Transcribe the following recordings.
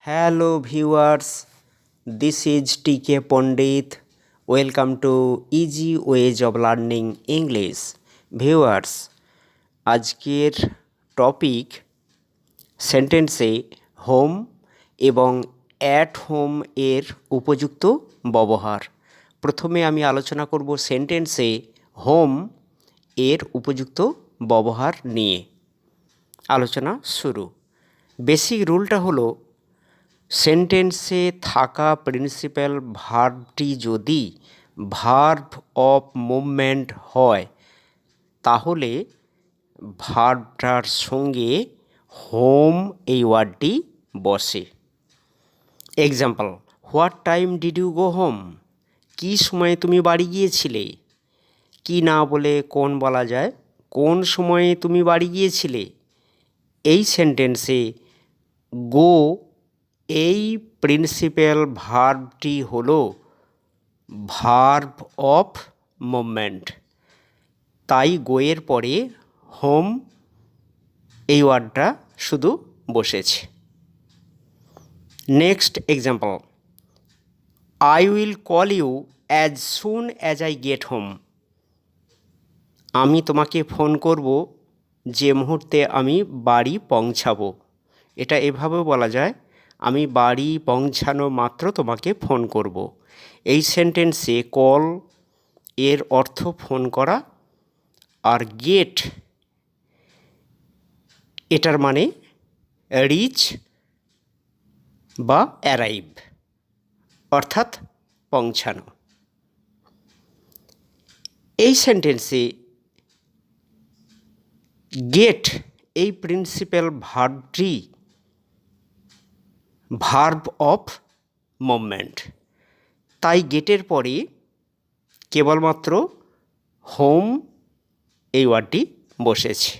Hello viewers, this is TK Pandit. Welcome to Easy Ways of Learning English. Viewers, আজকের topic সেন্টেন্সে home এবং at home এর উপযুক্ত ব্যবহার। প্রথমে আমি আলোচনা করব সেন্টেন্সে হোম এর উপযুক্ত ব্যবহার নিয়ে। আলোচনা শুরু। বেসিক রুলটা হলো সেন্টেন্সে থাকা প্রিন্সিপাল ভার্বটি যদি ভার্ব অফ মুভমেন্ট হয় তাহলে ভার্বটার সঙ্গে হোম এই ওয়ার্ডটি বসে। Example, what time did you go home? কী সময়ে তুমি বাড়ি গিয়েছিলে? কি না বলে কোন বলা যায়, কোন সময়ে তুমি বাড়ি গিয়েছিলে? এই সেন্টেন্সে গো এই প্রিন্সিপাল ভার্বটি হলো ভার্ব অফ মুভমেন্ট, তাই গোয়ের পরে হোম এই ওয়ার্ডটা শুধু বসেছে। Next example, I will call you as soon as I get home. আমি তোমাকে ফোন করব যে মুহূর্তে আমি বাড়ি পৌঁছাবো। এটা এভাবেও বলা যায়, আমি বাড়ি পৌঁছানো মাত্র তোমাকে ফোন করব। এই সেন্টেন্সে কল এর অর্থ ফোন করা, আর গেট এটার মানে রিচ বা অ্যারাইভ, অর্থাৎ পৌঁছানো। এই সেন্টেন্সে গেট এই প্রিন্সিপাল ভার্বটি ভার্ব অফ মুভমেন্ট, তাই গেটের পরে কেবলমাত্র হোম এই ওয়ার্ডটি বসেছে।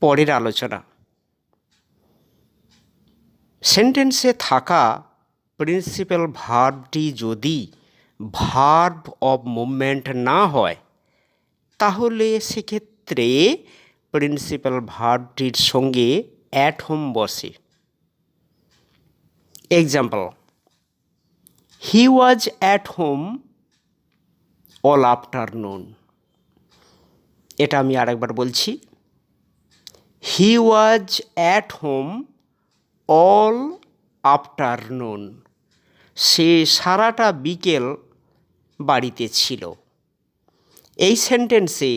পরের আলোচনা, সেন্টেন্সে থাকা প্রিন্সিপাল ভার্বটি যদি ভার্ব অফ মুভমেন্ট না হয় তাহলে সেক্ষেত্রে প্রিন্সিপাল ভার্বটির সঙ্গে অ্যাট হোম বসে। Example, he was at home all afternoon. এটা আমি আরেকবার বলছি, he was at home all afternoon. সে সারাটা বিকেল বাড়িতে ছিল। এই সেন্টেন্সে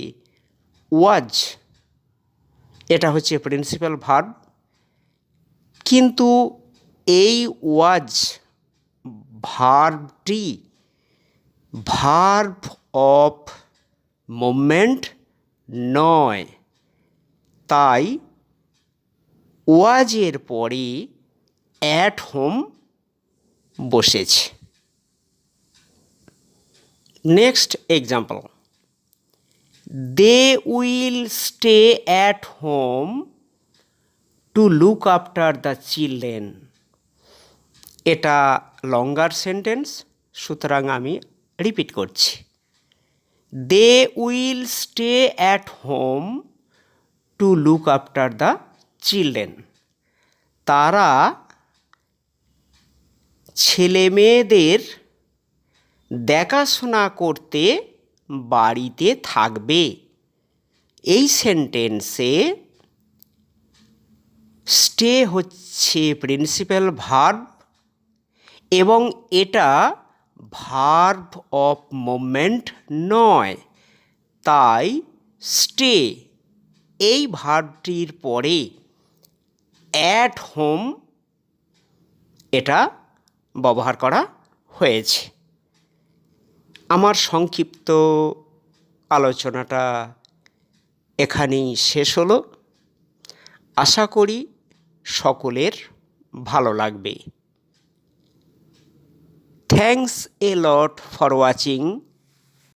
ওয়াজ এটা হচ্ছে প্রিন্সিপাল ভার্ব, কিন্তু এই ওয়াজ ভার্বটি ভার্ব অফ মুভমেন্ট নয়, তাই ওয়াজের পরে অ্যাট হোম বসেছে। Next example, they will stay at home to look after the children. এটা লঙ্গার সেন্টেন্স, সুতরাং আমি রিপিট করছি, they will stay at home to look after the children. তারা ছেলে মেয়েদের দেখাশোনা করতে বাড়িতে থাকবে। এই সেন্টেন্সে স্টে হচ্ছে প্রিন্সিপাল ভার্ব এবং এটা ভার্ব অফ মুভমেন্ট নয়, তাই স্টে এই ভার্বটির পরে অ্যাট হোম এটা ব্যবহার করা হয়েছে। আমার সংক্ষিপ্ত আলোচনাটা এখানেই শেষ হলো। আশা করি সকলের ভালো লাগবে। Thanks a lot for watching.